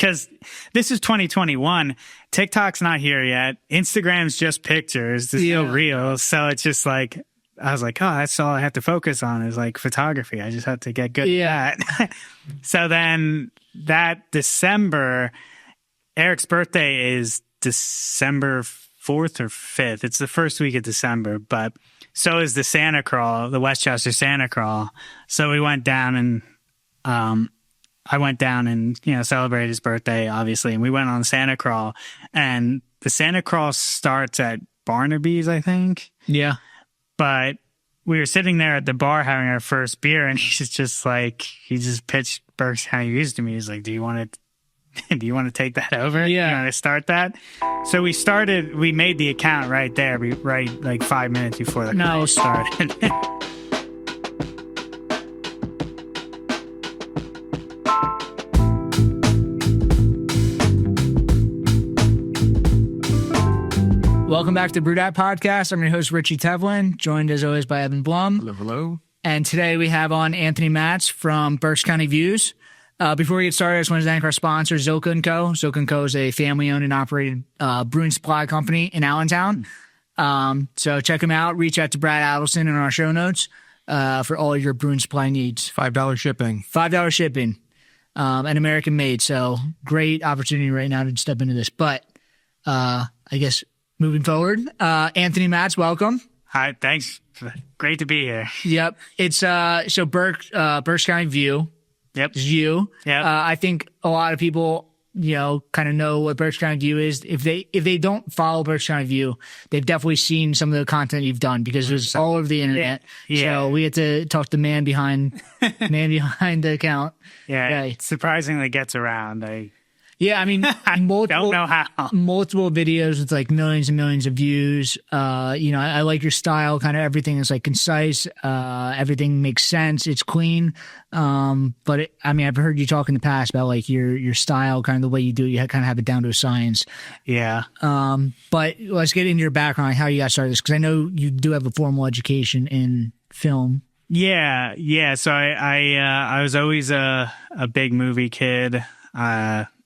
because this is 2021. TikTok's not here yet. Instagram's just pictures. There's no reels. So it's just like, I was like, oh, that's all I have to focus on is like photography. I just have to get good at that. So then that December, Erik's birthday is December 4th or 5th. It's the first week of December, but so is the Santa Crawl, the Westchester Santa Crawl. So we went down and I went down and, celebrated his birthday, obviously. And we went on the Santa Crawl. And the Santa Crawl starts at Barnaby's, I think. Yeah. But we were sitting there at the bar having our first beer, and he just pitched Berks County Views to me. He's like, do you want to take that over? Yeah. You want to start that? So we made the account right there, right like 5 minutes before the call started. Welcome back to BrewedAt Podcast. I'm your host, Richie Tevlin, joined as always by Evan Blum. Hello, hello. And today we have on Anthony Matz from Berks County Views. Before we get started, I just want to thank our sponsor, Zilka & Co. Zilka & Co. is a family-owned and operated brewing supply company in Allentown. So check them out. Reach out to Brad Adelson in our show notes for all your brewing supply needs. $5 shipping. $5 shipping. And American-made. So great opportunity right now to step into this. But I guess moving forward, Anthony Matz, welcome. Hi, thanks. Great to be here. Yep. It's so Berks County View. Yep. It's you. Yep. I think a lot of people, kind of know what Berks County View is. If they don't follow Berks County View, they've definitely seen some of the content you've done because it's all over the internet. Yeah. So we get to talk to the man behind the account. Yeah. It surprisingly gets around. Yeah, I mean, multiple, don't know how. Multiple videos with like millions and millions of views. I like your style. Kind of everything is like concise. Everything makes sense. It's clean. But I've heard you talk in the past about like your style, kind of the way you do it. You kind of have it down to a science. Yeah. But let's get into your background, how you got started this, because I know you do have a formal education in film. Yeah. So I was always a big movie kid.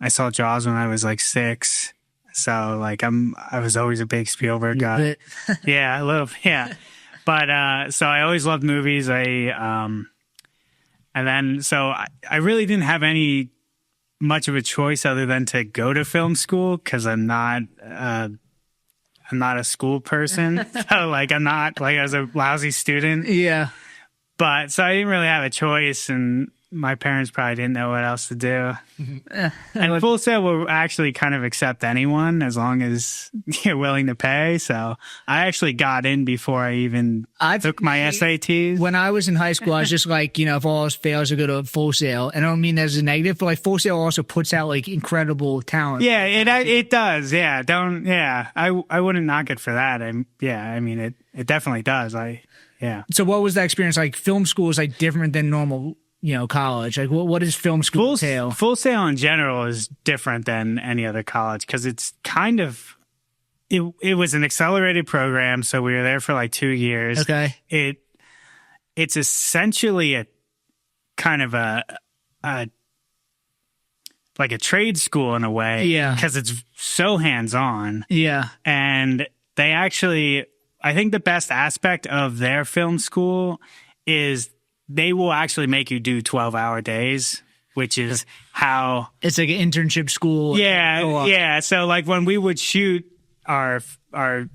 I saw Jaws when I was like 6. So like I was always a big Spielberg guy. Yeah, a little, yeah. But so I always loved movies. And then so I really didn't have much of a choice other than to go to film school because I'm not a school person. So like I was a lousy student. Yeah. But so I didn't really have a choice, and my parents probably didn't know what else to do. And Full Sail will actually kind of accept anyone as long as you're willing to pay. So I actually got in before I even took my SATs. When I was in high school, I was just like, if all else fails, I go to Full Sail. And I don't mean that as a negative, but like Full Sail also puts out like incredible talent. Yeah, it does. Yeah, I wouldn't knock it for that. It definitely does. Yeah. So what was that experience like? Film school is like different than normal college. Like what is film school entail? Full Sail in general is different than any other college because it's kind of, it was an accelerated program. So we were there for like 2 years. Okay. It's essentially a kind of like a trade school in a way. Yeah. Because it's so hands-on. Yeah. And they actually, I think the best aspect of their film school is they will actually make you do 12-hour days, which is how... It's like an internship school. Yeah, yeah. So like when we would shoot our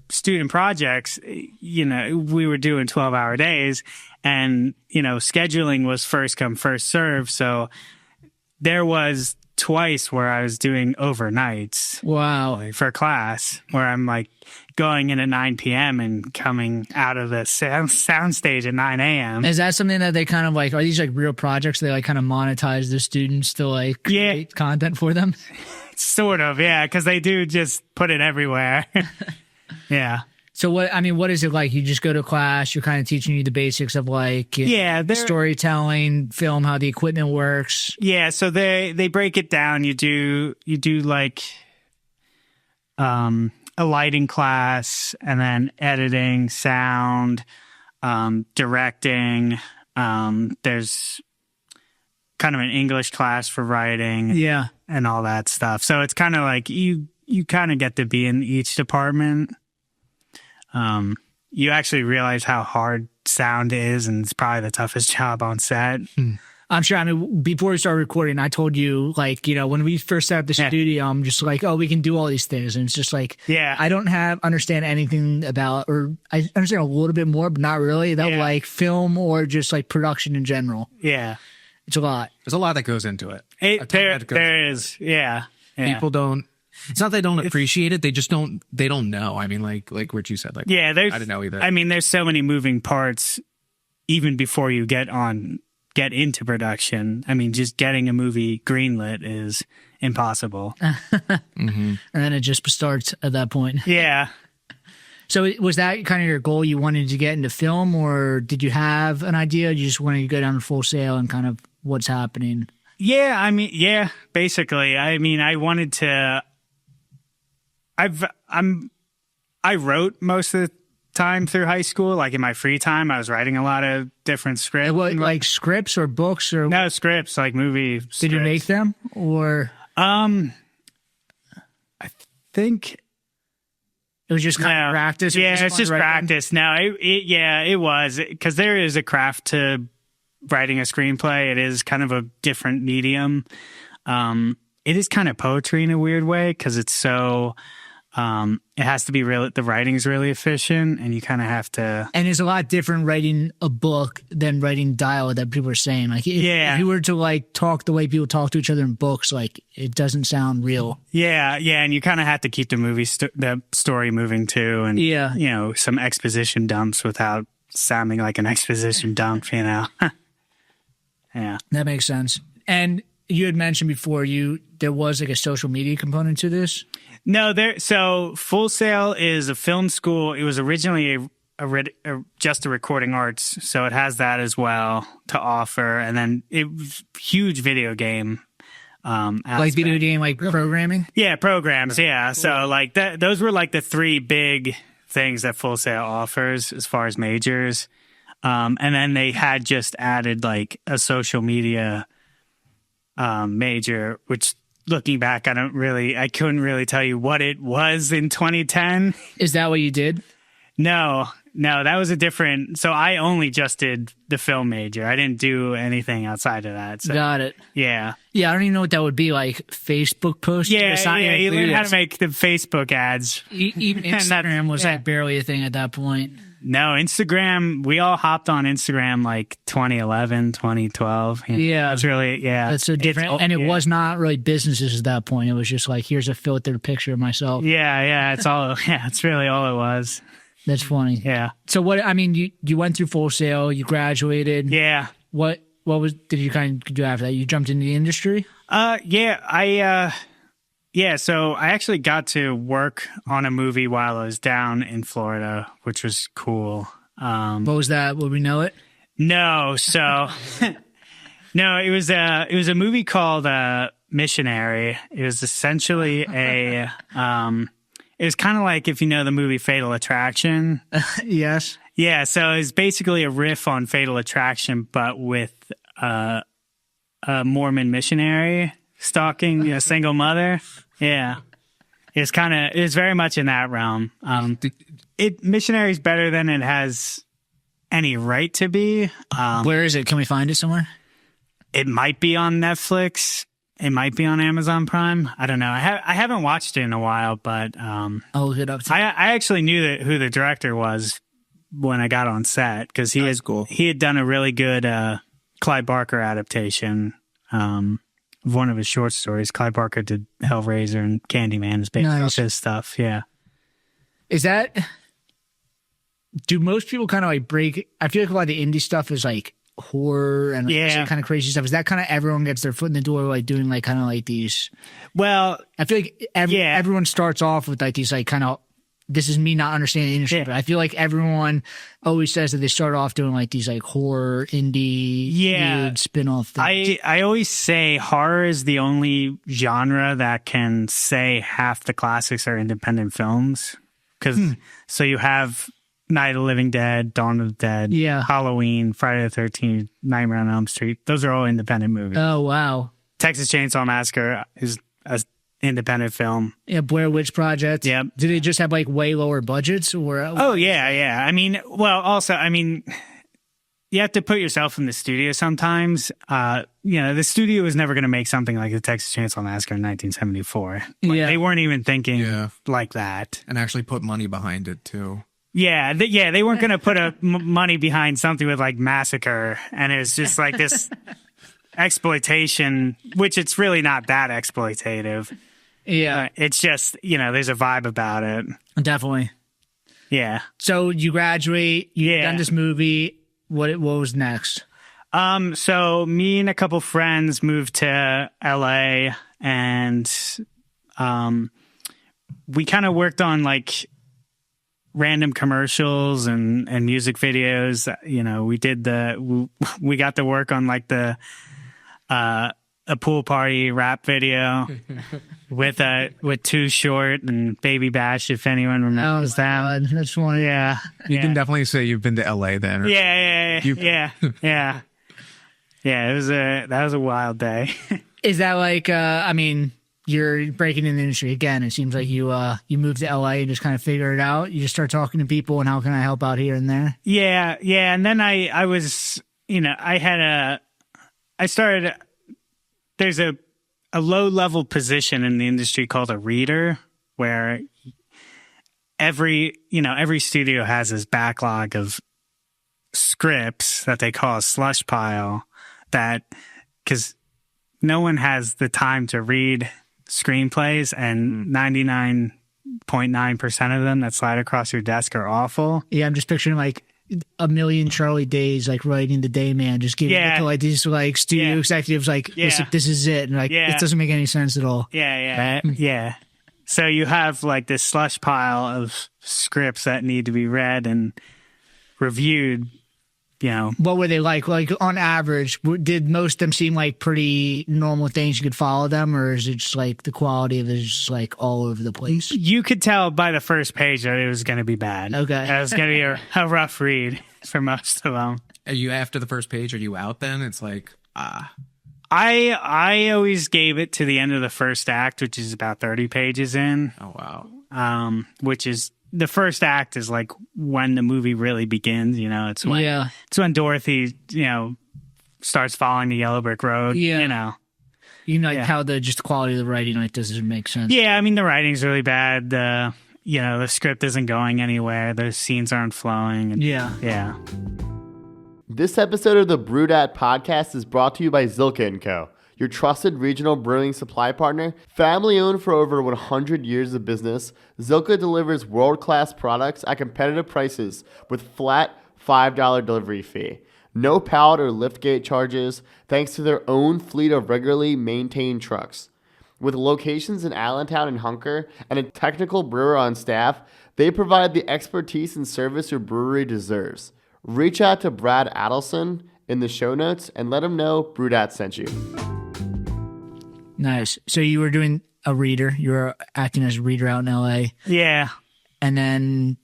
student projects, we were doing 12-hour days, and, scheduling was first come, first serve. So there was twice where I was doing overnights. Wow. For class, where I'm like going in at 9 p.m. and coming out of the sound stage at 9 a.m. Is that something that they kind of like, are these like real projects? They like kind of monetize the students to like create content for them? Sort of, yeah. Because they do just put it everywhere. Yeah. So what is it like? You just go to class, you're kind of teaching you the basics of like storytelling, film, how the equipment works. Yeah, so they break it down. You do like a lighting class, and then editing, sound, directing. There's kind of an English class for writing. Yeah. and all that stuff. So it's kind of like you kind of get to be in each department. You actually realize how hard sound is, and it's probably the toughest job on set. I'm sure. I mean, before we started recording, I told you, like, when we first started the studio, I'm just like, oh, we can do all these things. And it's just like, I don't understand anything about, or I understand a little bit more, but not really, about like film or just like production in general. Yeah. It's a lot. There's a lot that goes into it. There is. Yeah. People don't. It's not they don't appreciate it. They just don't. They don't know. I mean, like what you said. Like, I didn't know either. I mean, there's so many moving parts, even before you get into production. I mean, just getting a movie greenlit is impossible. And then it just starts at that point. Yeah. So was that kind of your goal? You wanted to get into film, or did you have an idea? You just wanted to go down to Full Sail and kind of what's happening? Yeah. I mean, yeah, basically. I mean, I wanted to. I wrote most of the time through high school. Like in my free time, I was writing a lot of different scripts. Like scripts or books or no scripts, like movie scripts. Did you make them or? I think it was just kind of practice. Yeah, it's just practice. No, it was, because there is a craft to writing a screenplay. It is kind of a different medium. It is kind of poetry in a weird way, because it's so. It has to be real. The writing's really efficient, and you kind of have to. And it's a lot different writing a book than writing dialogue that people are saying. Like, if you were to like talk the way people talk to each other in books, like it doesn't sound real. Yeah, and you kind of have to keep the the story moving too, and some exposition dumps without sounding like an exposition dump. Yeah, that makes sense. And you had mentioned before there was like a social media component to this. No, so Full Sail is a film school. It was originally just a recording arts, so it has that as well to offer. And then it was huge video game. Like video game, like programming? Yeah, programs, yeah. Cool. So like those were like the three big things that Full Sail offers as far as majors. And then they had just added like a social media major, which looking back, I couldn't really tell you what it was in 2010. Is that what you did? No, that was a different. So I only just did the film major. I didn't do anything outside of that. So, got it. Yeah. Yeah, I don't even know what that would be, like Facebook posts. Yeah, you learn how to make the Facebook ads. Even Instagram was like barely a thing at that point. No, Instagram, we all hopped on Instagram like 2011, 2012. Yeah. It's really, That's so different. And it was not really businesses at that point. It was just like, here's a filtered picture of myself. Yeah. It's really all it was. That's funny. Yeah. So you went through Full Sail, you graduated. Yeah. What did you kind of do after that? You jumped into the industry? So I actually got to work on a movie while I was down in Florida, which was cool. What was that? Would we know it? No. So, no, it was a movie called Missionary. It was essentially it was kind of like, if you know the movie Fatal Attraction. Yes. Yeah. So it's basically a riff on Fatal Attraction, but with a Mormon missionary stalking a single mother. Yeah. It's very much in that realm. Missionary is better than it has any right to be. Where is it? Can we find it somewhere? It might be on Netflix. It might be on Amazon Prime. I don't know. I haven't watched it in a while, but I'll look it up. I actually knew who the director was when I got on set, because he had done a really good Clive Barker adaptation. One of his short stories. Clive Barker did Hellraiser and Candyman is based off his stuff. Yeah. Is that, do most people kind of like break? I feel like a lot of the indie stuff is like horror and kind of crazy stuff. Is that kind of everyone gets their foot in the door, like doing like kind of like these? Well, I feel like everyone starts off with like these like kind of, this is me not understanding the industry, but I feel like everyone always says that they start off doing like these like horror, indie, weird spin-off things. I always say horror is the only genre that can say half the classics are independent films. So you have Night of the Living Dead, Dawn of the Dead, Halloween, Friday the 13th, Nightmare on Elm Street. Those are all independent movies. Oh, wow. Texas Chainsaw Massacre is an independent film. Yeah, Blair Witch Project. Yeah. Do they just have like way lower budgets or? Oh yeah. I mean, well, also, I mean, you have to put yourself in the studio sometimes. The studio was never going to make something like the Texas Chainsaw Massacre in 1974. Yeah. They weren't even thinking like that. And actually put money behind it too. Yeah, they weren't going to put money behind something with like massacre, and it was just like this exploitation, which it's really not that exploitative. Yeah. It's just, there's a vibe about it. Definitely. Yeah. So you graduate, you've done this movie. What was next? So me and a couple friends moved to LA, and we kind of worked on like random commercials and music videos. We got to work on like a pool party rap video with Too Short and Baby Bash, if anyone remembers that. That's one. Yeah. You can definitely say you've been to LA then. Yeah. Yeah. That was a wild day. Is that like, you're breaking in the industry again. It seems like you moved to LA and just kind of figure it out. You just start talking to people and how can I help out here and there? Yeah. And then I was, there's a low level position in the industry called a reader, where every studio has this backlog of scripts that they call a slush pile, because no one has the time to read screenplays, and 99.9% of them that slide across your desk are awful. Yeah, I'm just picturing like a million Charlie Days, like writing The Day Man, just giving it to like these like studio executives, like, listen, this is it, and like it doesn't make any sense at all. Yeah. So you have like this slush pile of scripts that need to be read and reviewed. What were they like? Like on average, did most of them seem like pretty normal things you could follow them, or is it just like the quality of it is just like all over the place? You could tell by the first page that it was going to be bad. Okay. It was going to be a rough read for most of them. Are you after the first page? Are you out then? It's like, I always gave it to the end of the first act, which is about 30 pages in. Oh, wow. Which is, the first act is like when the movie really begins. It's when Dorothy, starts following the yellow brick road. Yeah. How the quality of the writing like doesn't make sense. Yeah, I mean the writing's really bad. The script isn't going anywhere. The scenes aren't flowing. Yeah. This episode of the BrewedAt podcast is brought to you by Zilka & Co., your trusted regional brewing supply partner. Family owned for over 100 years of business, Zilka delivers world-class products at competitive prices with flat $5 delivery fee. No pallet or liftgate charges, thanks to their own fleet of regularly maintained trucks. With locations in Allentown and Hunker and a technical brewer on staff, they provide the expertise and service your brewery deserves. Reach out to Brad Adelson in the show notes and let him know BrewedAt sent you. Nice. So you were doing a reader. You were acting as a reader out in LA. Yeah. And then,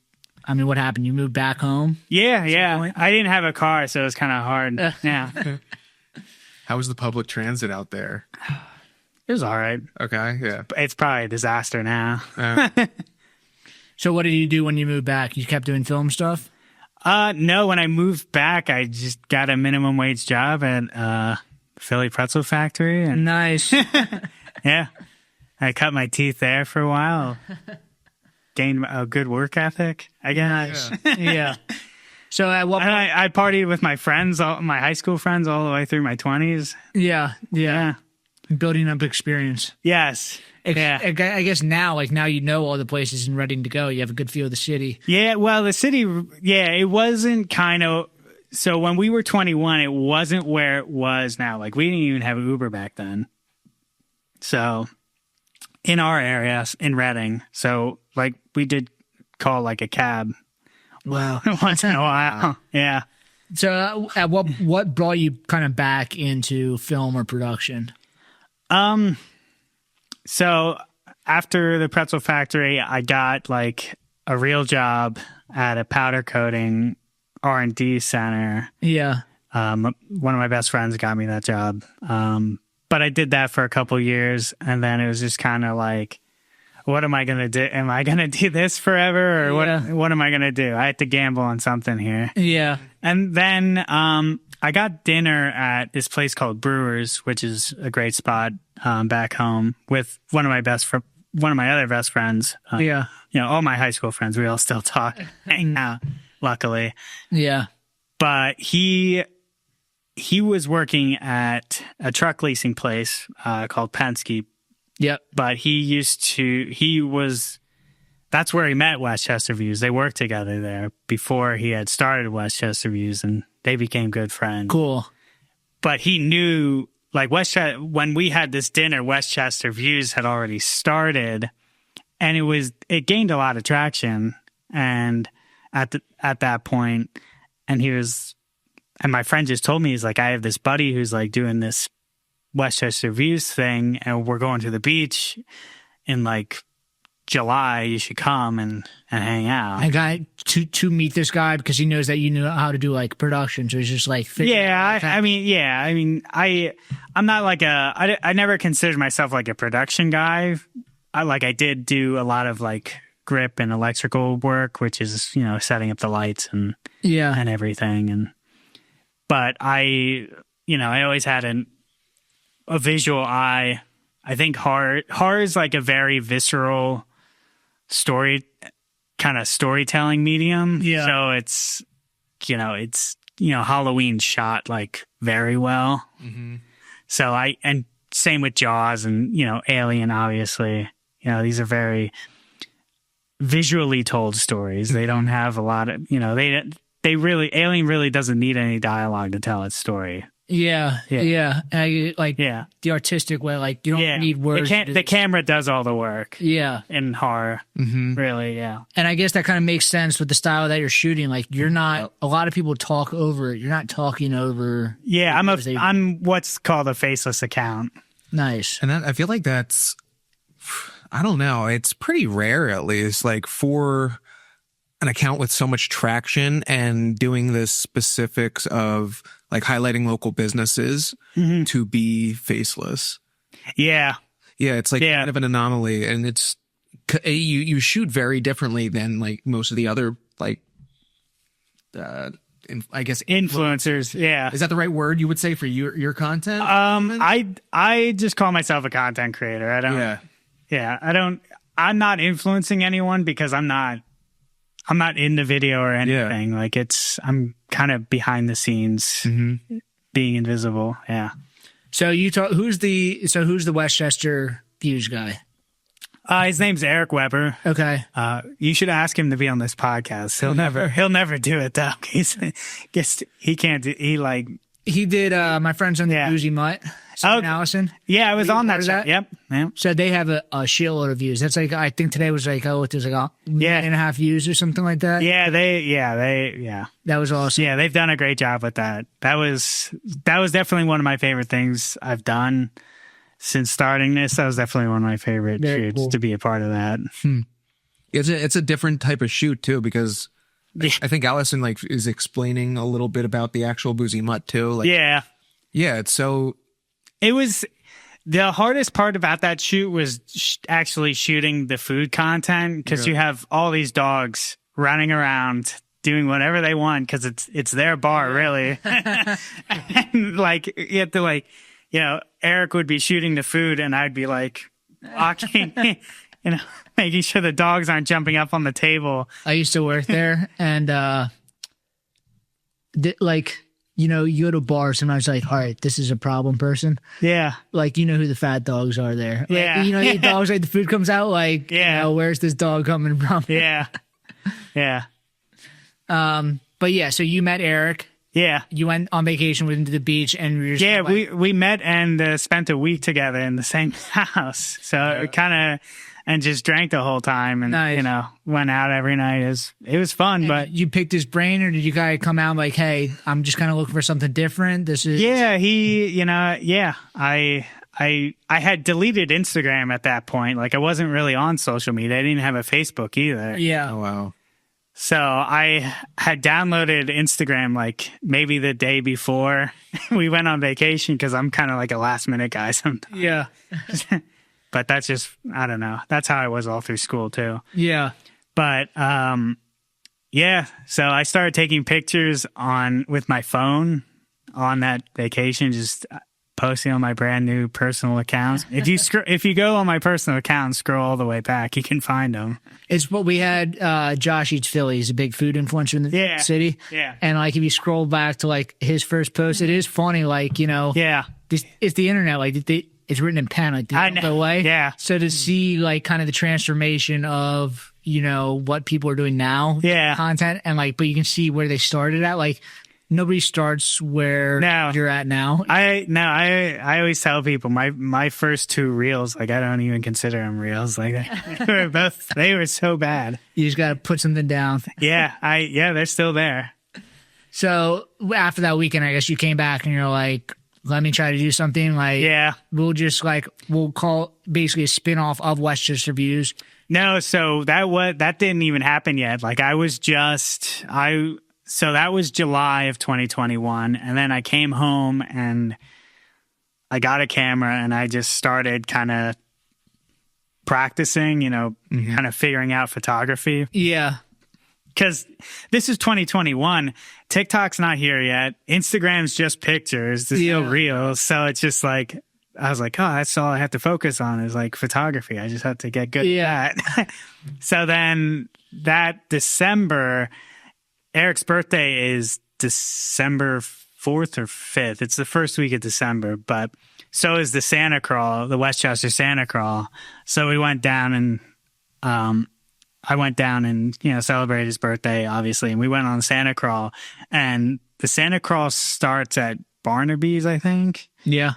what happened? You moved back home? Yeah. I didn't have a car, so it was kind of hard. Yeah. How was the public transit out there? It was all right. Okay, yeah. It's probably a disaster now. So what did you do when you moved back? You kept doing film stuff? No, when I moved back, I just got a minimum wage job at Philly Pretzel Factory. And nice. Yeah. I cut my teeth there for a while. Gained a good work ethic, I guess. Yeah. So at what point? I partied with my friends, my high school friends, all the way through my 20s. Yeah. Building up experience. Yes. I guess now you know all the places and ready to go. You have a good feel of the city. Yeah, well, the city, it wasn't so when we were 21, it wasn't where it was now. Like, we didn't even have Uber back then. So, in our area, in Reading, so, like, we did call, like, a cab. Wow. Once in a while. Yeah. So, at what brought you kind of back into film or production? So after the pretzel factory, I got like a real job at a powder coating R&D center. Yeah. One of my best friends got me that job. but I did that for a couple years, and then it was just kind of like, what am I going to do? Am I going to do this forever, or what am I going to do? I had to gamble on something here. Yeah. And then I got dinner at this place called Brewers, which is a great spot back home, with one of my other best friends. You know, all my high school friends, we all still talk, hang out, luckily. Yeah. But he was working at a truck leasing place called Penske. Yep. But that's where he met Westchester Views. They worked together there before he had started Westchester Views, and they became good friends. Cool. But he knew, like, when we had this dinner, Westchester Views had already started, and it gained a lot of traction. And at that point, and my friend just told me, he's like, I have this buddy who's like doing this Westchester Views thing, and we're going to the beach in like July. You should come and hang out. I got to meet this guy because he knows that you know how to do like production, so he's just like, I'm not like I never considered myself like a production guy. I did do a lot of like grip and electrical work, which is, you know, setting up the lights and everything, but I always had a visual eye. I think horror is like a very visceral storytelling medium. Yeah. So it's Halloween shot like very well. Mm-hmm. So and same with Jaws and, you know, Alien, obviously, you know, these are very visually told stories. They don't have a lot of, you know, Alien really doesn't need any dialogue to tell its story. Yeah. The artistic way, like you don't need words. The camera does all the work. Yeah. In horror, really, yeah. And I guess that kind of makes sense with the style that you're shooting. Like you're not. A lot of people talk over it. You're not talking over. Yeah, I'm what's called a faceless account. Nice. And I feel like that's, I don't know. It's pretty rare, at least, like for an account with so much traction and doing the specifics of like highlighting local businesses to be faceless. Yeah. Yeah. It's like kind of an anomaly, and it's, you shoot very differently than like most of the other, like, I guess influencers. Yeah. Is that the right word you would say for your content? I just call myself a content creator. I'm not influencing anyone because I'm not in the video or anything. Like I'm kind of behind the scenes, being invisible. Yeah. So who's the Westchester Views guy? His name's Erik Weber. Okay. You should ask him to be on this podcast. He'll never do it though. He can't do, he did, my friends on the Boozy Mutt. Allison. Yeah, I was on that. Yep. So they have a shitload of views. That's like, I think today was like, there's like 1.5 million views or something like that. Yeah, that was awesome. Yeah, they've done a great job with that. That was definitely one of my favorite things I've done since starting this. That was definitely one of my favorite shoots to be a part of that. It's a different type of shoot too, because I think Allison like is explaining a little bit about the actual Boozy Mutt too. Like, yeah, it's so. It was the hardest part about that shoot was actually shooting the food content, because you have all these dogs running around doing whatever they want because it's their bar, really. And like you have to, like, you know, Erik would be shooting the food and I'd be like walking, you know, making sure the dogs aren't jumping up on the table. I used to work there, and you know, you go to bars, sometimes like, all right, this is a problem person. Yeah. Like, you know who the fat dogs are there. Yeah. Like, you know, the dogs, like the food comes out, like, you know, where's this dog coming from? Yeah. Yeah. But yeah, so you met Erik. Yeah. You went on vacation with him to the beach, and we were just we met and spent a week together in the same house. So kind of, and just drank the whole time, and you know, went out every night. It was fun. And but you picked his brain, or did you guys come out like, hey, I'm just kind of looking for something different? This is I had deleted Instagram at that point. Like, I wasn't really on social media. I didn't have a Facebook either. Yeah. Oh wow. So I had downloaded Instagram like maybe the day before we went on vacation because I'm kind of like a last minute guy sometimes. Yeah. But that's just, I don't know. That's how I was all through school too. Yeah. But yeah, so I started taking pictures with my phone on that vacation, just posting on my brand new personal accounts. If you go on my personal account and scroll all the way back, you can find them. It's what we had. Josh Eats Philly. He's a big food influencer in the city. Yeah. And like, if you scroll back to like his first post, it is funny. Like, you know, it's the internet. Like it's written in pen, like the way. Yeah. So to see like kind of the transformation of, you know, what people are doing now. Yeah. Content and like, but you can see where they started at. Like, nobody starts where you're at now. I always tell people my first 2 reels, like I don't even consider them reels. Like they were so bad. You just got to put something down. Yeah, they're still there. So after that weekend, I guess you came back and you're like, let me try to do something like, we'll call basically a spinoff of Westchester Views. No, so that didn't even happen yet. Like so that was July of 2021. And then I came home and I got a camera and I just started kind of practicing, you know, kind of figuring out photography. Yeah. Because this is 2021. TikTok's not here yet. Instagram's just pictures. There's no reels. So it's just like, I was like, oh, that's all I have to focus on is like photography. I just have to get good at that. So then that December, Erik's birthday is December 4th or 5th. It's the first week of December, but so is the Santa Crawl, the Westchester Santa Crawl. So we went down and I went down and, you know, celebrated his birthday, obviously. And we went on Santa Crawl. And the Santa Crawl starts at Barnaby's, I think. Yeah.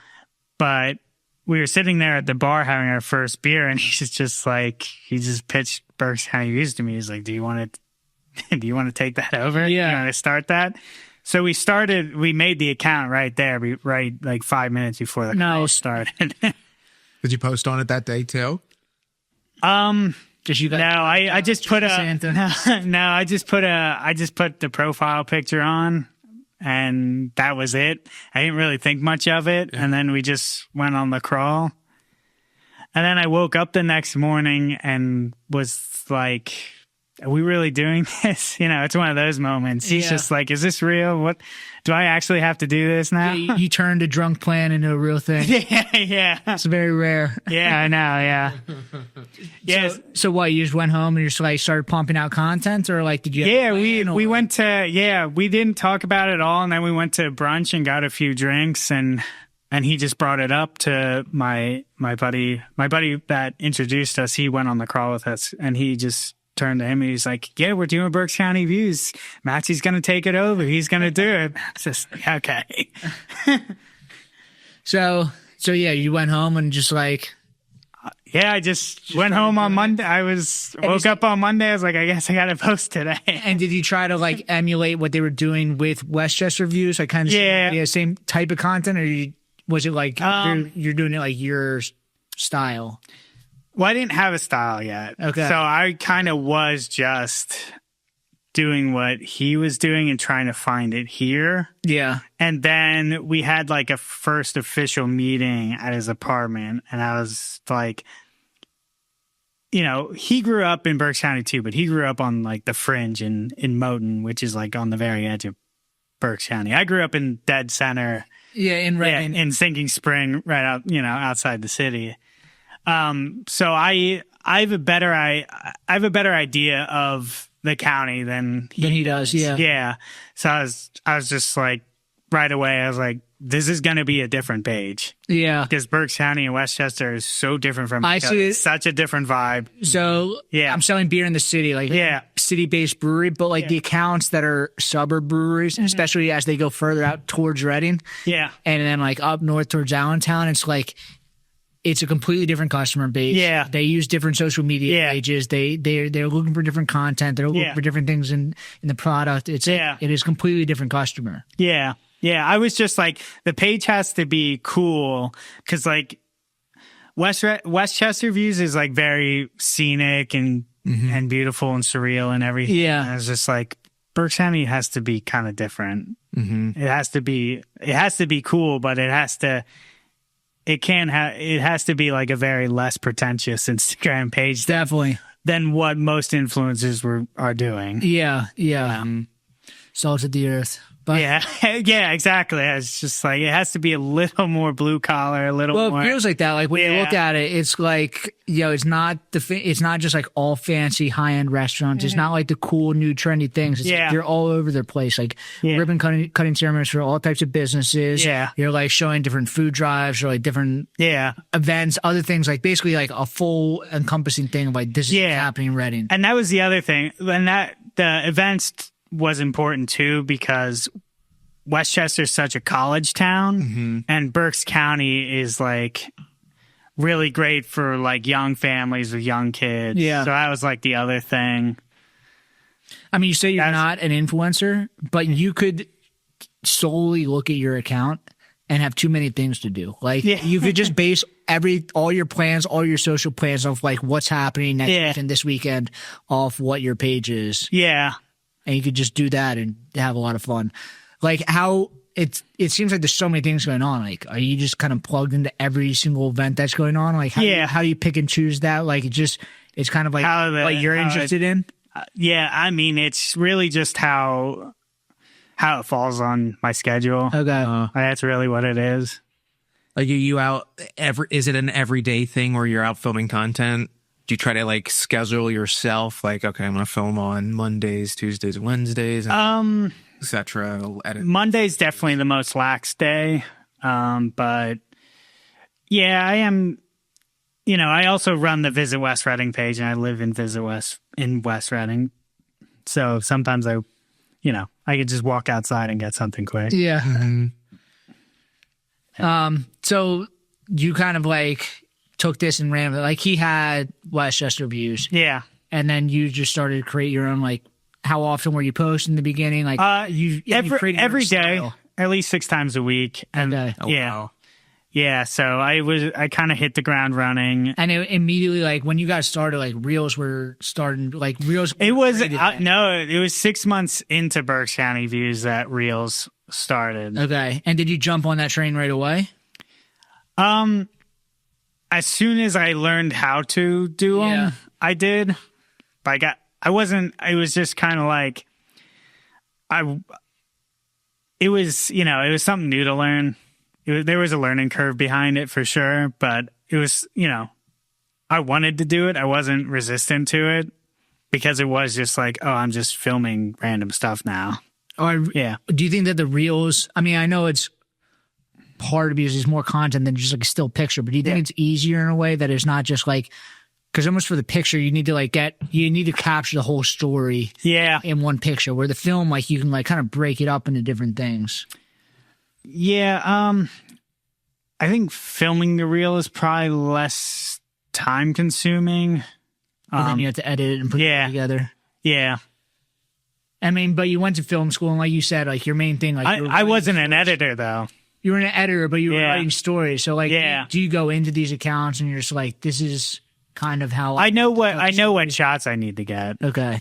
But we were sitting there at the bar having our first beer, and he just pitched Berks County Views to me. He's like, do you want to take that over? Yeah. You want to start that? So we made the account right there, right like 5 minutes before the call started. Did you post on it that day too? I just put the profile picture on, and that was it. I didn't really think much of it. Yeah. And then we just went on the crawl. And then I woke up the next morning and was like, are we really doing this? You know, it's one of those moments. He's just like, is this real? What do I actually have to do this now? You turned a drunk plan into a real thing. Yeah. It's very rare. Yeah, I know. Yeah. Yes. So what, you just went home and you just like started pumping out content, or like, did you? Yeah, we went to, we didn't talk about it all. And then we went to brunch and got a few drinks, and he just brought it up to my buddy that introduced us. He went on the crawl with us, and he just turned to him and he's like, yeah, we're doing Berks County Views. Matzy's going to take it over. He's going to do it. It's just, okay. So yeah, you went home and just like. I just went home on Monday. Woke up on Monday. I was like, I guess I got to post today. And did you try to like emulate what they were doing with Westchester Views? Like kind of same type of content, or was it like you're doing it like your style? Well, I didn't have a style yet. Okay. So I kind of was just doing what he was doing and trying to find it here. Yeah. And then we had like a first official meeting at his apartment. And I was like, you know, he grew up in Berks County too, but he grew up on like the fringe in Moton, which is like on the very edge of Berks County. I grew up in dead center. Yeah. In Sinking Spring, right out, you know, outside the city. So I have a better idea of the county than he does. Yeah. Yeah. So I was just like, right away, I was like, this is going to be a different page. Yeah. Because Berks County and Westchester is so different from each other. It's such a different vibe. So I'm selling beer in the city, like city-based brewery, but like the accounts that are suburb breweries, especially as they go further out towards Reading. Yeah. And then like up north towards Allentown, it's like, it's a completely different customer base. Yeah. They use different social media pages. They're looking for different content. They're looking for different things in the product. It is completely different customer. Yeah. Yeah. I was just like, the page has to be cool because like Westchester Views is like very scenic and and beautiful and surreal and everything. Yeah. And it's just like Berks County has to be kind of different. It has to be cool, but it has to be like a very less pretentious Instagram page Definitely. than what most influencers are doing. Yeah. Salt of the earth. But yeah, exactly. It's just like it has to be a little more blue collar, a little more. Well, it feels like that. Like when you look at it, it's like, it's not it's not just like all fancy high end restaurants. It's not like the cool new trendy things. It's like you're all over the place. Like ribbon cutting ceremonies for all types of businesses. Yeah, you're like showing different food drives or like different events, other things. Like basically like a full encompassing thing of like this is happening in Reading. And that was the other thing. And that the events was important too, because Westchester's such a college town and Berks County is like really great for like young families with young kids. So that was like the other thing. I mean, you say you're not an influencer, but you could solely look at your account and have too many things to do. Like you could just base all your plans, all your social plans of like what's happening next weekend, this weekend off what your page is. Yeah. And you could just do that and have a lot of fun. Like how it seems like there's so many things going on. Like, are you just kind of plugged into every single event that's going on? Like, how do you pick and choose that? Like, it's kind of like what you're interested in. Yeah, I mean, it's really just how it falls on my schedule. Okay, that's really what it is. Like, are you out is it an everyday thing where you're out filming content? Do you try to like schedule yourself? Like, okay, I'm going to film on Mondays, Tuesdays, Wednesdays, etc. Monday's definitely the most lax day. But yeah, I am, I also run the Visit West Reading page and I live in West Reading. So sometimes I could just walk outside and get something quick. Yeah. So you kind of like took this and ran with it. Like he had Westchester views. Yeah. And then you just started to create your own, like, how often were you posting in the beginning? Like every day, at least 6 times a week. And wow. Yeah. So I kind of hit the ground running. And it immediately, like when you guys started, like reels were starting, like reels. It was, it was 6 months into Berks County views that reels started. Okay. And did you jump on that train right away? As soon as I learned how to do them, I did. But it was just kind of like, it was something new to learn. There was a learning curve behind it for sure, but it was, I wanted to do it. I wasn't resistant to it because it was just like, oh, I'm just filming random stuff now. Do you think that the reels, I mean, I know it's hard because there's more content than just like a still picture, but do you think it's easier in a way that it's not just like, because almost for the picture, you need to capture the whole story in one picture, where the film, like you can like kind of break it up into different things. Yeah. I think filming the reel is probably less time consuming. And then you have to edit it and put it together. Yeah. I mean, but you went to film school and like you said, like your main thing, like I wasn't an editor though. You were an editor, but you were writing stories. So like, do you go into these accounts and you're just like, this is kind of how I know what shots I need to get. Okay.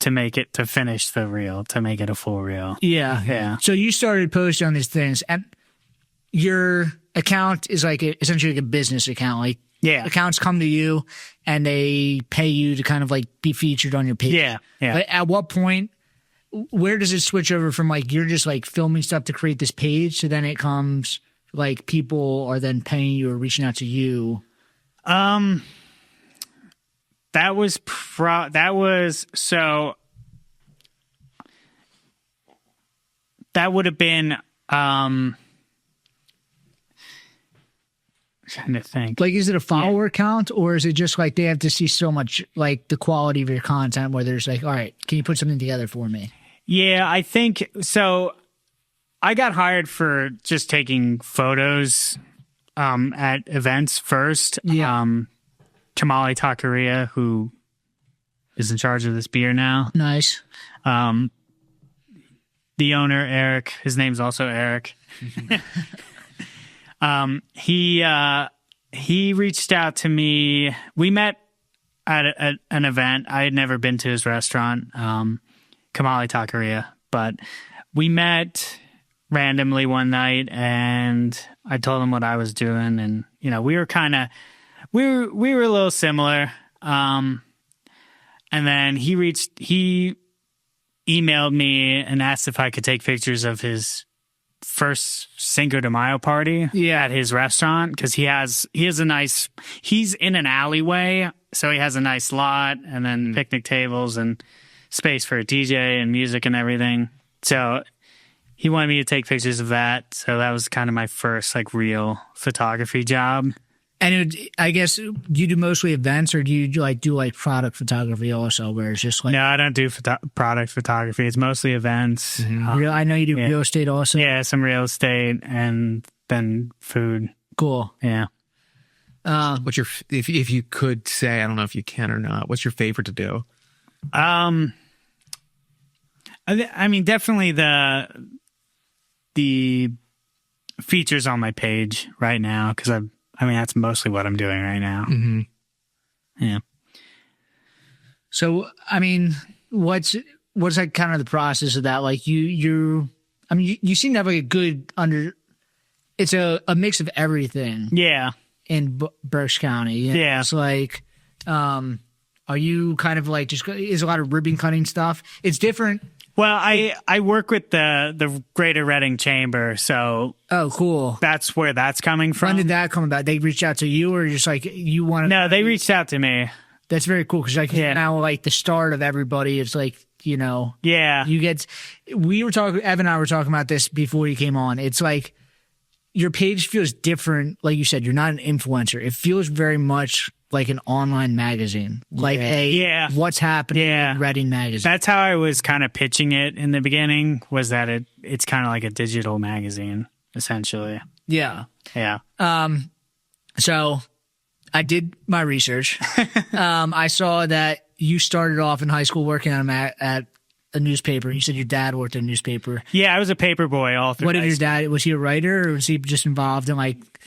To make it, to finish the reel, to make it a full reel. Yeah. Yeah. So you started posting on these things, and your account is like essentially like a business account. Like accounts come to you and they pay you to kind of like be featured on your page. Yeah. Yeah. But at what point, where does it switch over from like you're just like filming stuff to create this page to then it comes like people are then paying you or reaching out to you? That would have been trying to think. Like, is it a follower count, or is it just like they have to see so much like the quality of your content where there's like, all right, can you put something together for me? Yeah, I think so. I got hired for just taking photos at events first. Yeah. Comalli Taqueria, who is in charge of this beer now. Nice. The owner, Erik, his name's also Erik. He reached out to me. We met at an event. I had never been to his restaurant, Comalli Taqueria, but we met randomly one night, and I told him what I was doing, and we were a little similar. And then he emailed me and asked if I could take pictures of his first Cinco de Mayo party at his restaurant, because he's in an alleyway, so he has a nice lot and then picnic tables and space for a DJ and music and everything. So he wanted me to take pictures of that. So that was kind of my first real photography job. And I guess you do mostly events, or do you do product photography also, where it's just No, I don't do product photography. It's mostly events. Mm-hmm. I know you do real estate also. Yeah, some real estate and then food. Cool. Yeah. What's your if you could say, I don't know if you can or not, what's your favorite to do? I mean, definitely the features on my page right now, because that's mostly what I'm doing right now. Mm-hmm. Yeah. So, what's kind of the process of that? You seem to have a good it's a mix of everything. Yeah. In Berks County. Yeah. It's are you kind of is a lot of ribbon cutting stuff? It's different. Well, I work with the Greater Reading Chamber, so oh, cool. That's where that's coming from. When did that come about? They reached out to you, or just you want to? No, they reached out to me. That's very cool, because now the start of everybody is yeah. You get. We were talking. Evan and I were talking about this before you came on. It's your page feels different. Like you said, you're not an influencer. It feels very much like an online magazine, what's happening in Reading magazine. That's how I was kind of pitching it in the beginning, was that it's kind of like a digital magazine, essentially. Yeah. Yeah. So I did my research. I saw that you started off in high school working at a newspaper. You said your dad worked at a newspaper. Yeah, I was a paper boy all through. What did your dad? Was he a writer, or was he just involved in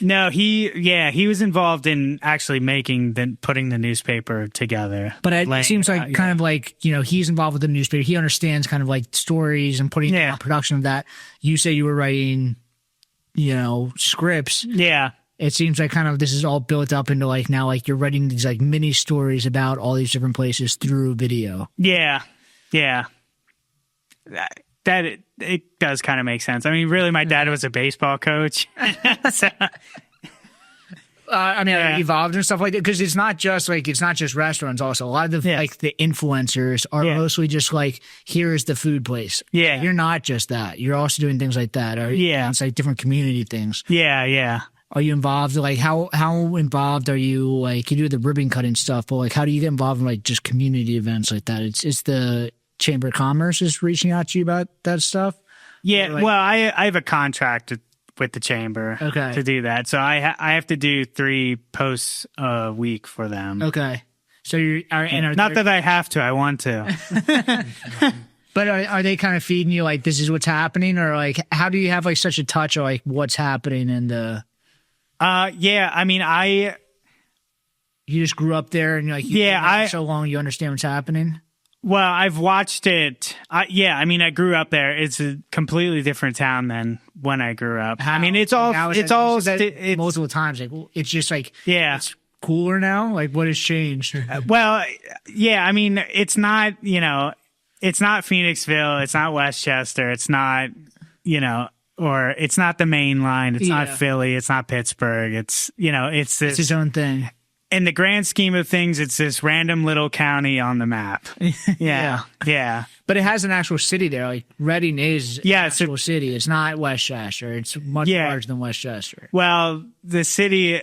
No, he was involved in actually putting the newspaper together. But it seems he's involved with the newspaper. He understands kind of stories and putting on production of that. You say you were writing, scripts. Yeah. It seems this is all built up into now you're writing these mini stories about all these different places through video. Yeah. Yeah. That it does kind of make sense. I mean, really, my dad was a baseball coach. So, evolved and stuff like that, because it's not just restaurants. Also, a lot of the the influencers are mostly just here's the food place. Yeah, you're not just that. You're also doing things like that. It's different community things. Yeah, yeah. Are you involved? How involved are you? You do the ribbon cutting stuff, but how do you get involved in just community events like that? It's the Chamber of Commerce is reaching out to you about that stuff? Yeah, well, I have a contract with the chamber to do that. So I have to do 3 posts a week for them. Okay. So not that I have to, I want to. But are they kind of feeding you this is what's happening, or how do you have such a touch of what's happening in the? Yeah, I mean, you just grew up there and you're so long you understand what's happening. Well, I've watched it. I grew up there. It's a completely different town than when I grew up. How? I mean, it's multiple times. It's just it's cooler now. What has changed? Well, yeah. I mean, it's not it's not Phoenixville. It's not Westchester. It's not or it's not the main line. It's not Philly. It's not Pittsburgh. It's it's its own thing. In the grand scheme of things, it's this random little county on the map. Yeah. But it has an actual city there. Reading is an actual city. It's not Westchester. It's much larger than Westchester. Well, the city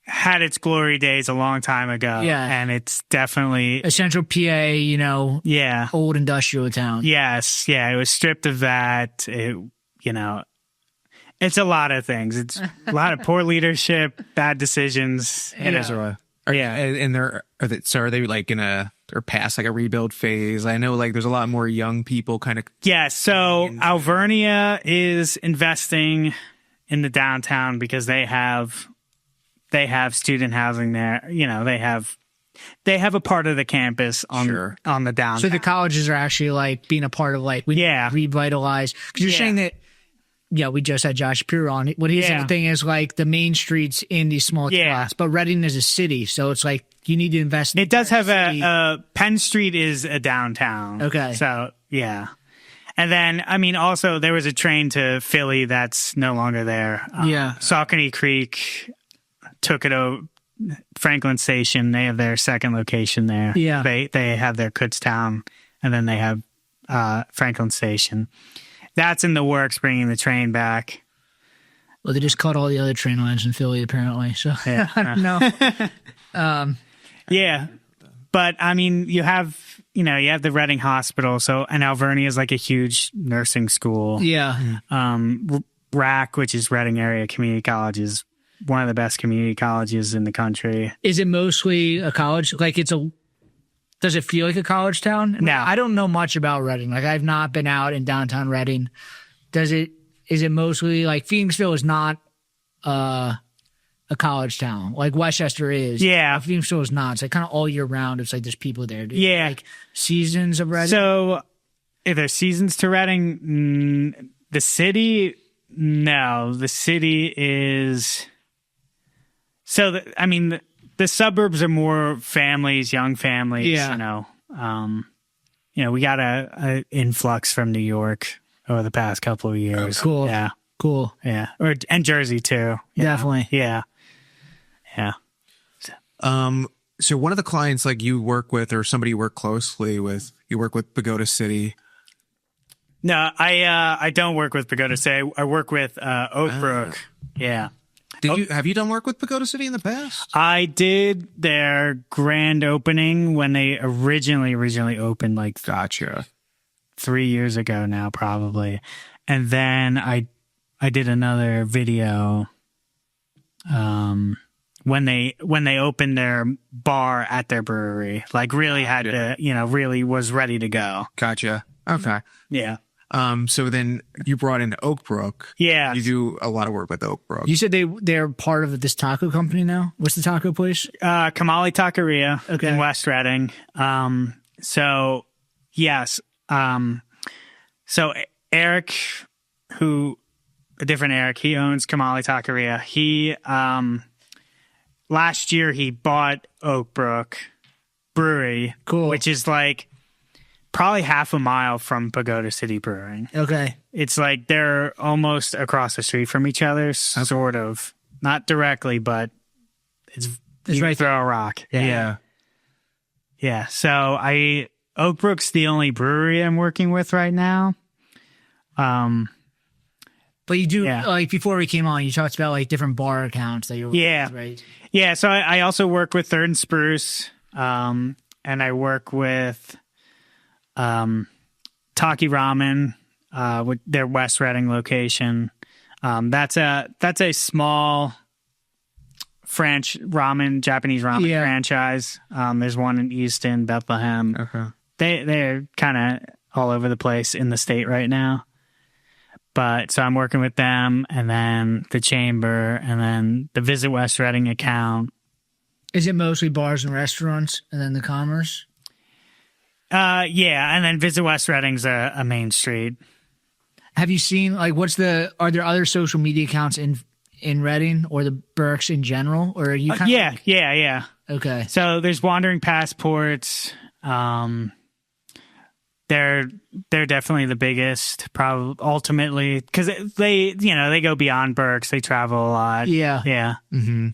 had its glory days a long time ago. Yeah. And it's definitely a central PA, old industrial town. Yes. Yeah. It was stripped of that. It's a lot of things. It's a lot of poor leadership, bad decisions. And are they they're past a rebuild phase? I know there's a lot more young people kind of. Yeah. So Alvernia is investing in the downtown because they have they have student housing there. You know, they have a part of the campus on the downtown. So the colleges are actually like being a part of like, we need to revitalize. Because you're saying that, we just had Josh Shapiro on. What he's saying thing is like the main streets in these small spots, but Reading is a city. So it's like you need to invest in it. Does have a Penn Street is a downtown. Okay. So, yeah. And then, I mean, also there was a train to Philly that's no longer there. Saucony Creek took it over. Franklin Station, they have their second location there. Yeah. They have their Kutztown, and then they have Franklin Station. That's in the works, bringing the train back. Well, they just cut all the other train lines in Philly, apparently. So, I don't know. Yeah. But, I mean, you have the Reading Hospital, so, and Alvernia is like a huge nursing school. Yeah. RAC, which is Reading Area Community College, is one of the best community colleges in the country. Is it mostly a college? Like does it feel like a college town? No. I don't know much about Reading. Like I've not been out in downtown Reading. Is it mostly like Phoenixville is not a college town like Westchester is? Yeah. Phoenixville is not. It's like kind of all year round. It's like there's people there. Yeah. Like seasons of Reading. So if there's seasons to Reading, the city, no. The city is... So, the suburbs are more families, young families, Yeah. We got a influx from New York over the past couple of years. Oh, cool. Yeah. Cool. Yeah. And Jersey, too. Definitely. Yeah. Yeah. So one of the clients like you work with or somebody you work closely with, you work with Pagoda City. No, I don't work with Pagoda City. I work with Oakbrook. Yeah. Have you done work with Pagoda City in the past? I did their grand opening when they originally opened, like Gotcha. 3 years ago now, probably. And then I did another video when they opened their bar at their brewery. Like really had to, really was ready to go. Gotcha. Okay. Yeah. So then you brought in Oakbrook. Yeah. You do a lot of work with Oakbrook. You said they're part of this taco company now? What's the taco place? Comalli Taqueria in West Reading. So yes. So Erik, a different Erik, he owns Comalli Taqueria. He, last year he bought Oakbrook Brewery. Cool. Which is like probably half a mile from Pagoda City Brewing. Okay. It's like they're almost across the street from each other, sort of. Not directly, but it's right. Throw a rock. Yeah. Yeah. So Oakbrook's the only brewery I'm working with right now. But you do, like before we came on, you talked about like different bar accounts that you're working with, right? Yeah. So I also work with Third and Spruce, and I work with Taki Ramen, with their West Reading location. That's a small Japanese ramen franchise. There's one in Easton, Bethlehem. Okay. They're kind of all over the place in the state right now. But so I'm working with them, and then the Chamber, and then the Visit West Reading account. Is it mostly bars and restaurants, and then the commerce? Yeah, and then Visit West Reading's a main street. Have you seen are there other social media accounts in Reading or the Berks in general, or are you kind of yeah. Okay. So there's Wandering Passports. They're definitely the biggest, probably ultimately, because they go beyond Berks. They travel a lot. Yeah. Mm-hmm.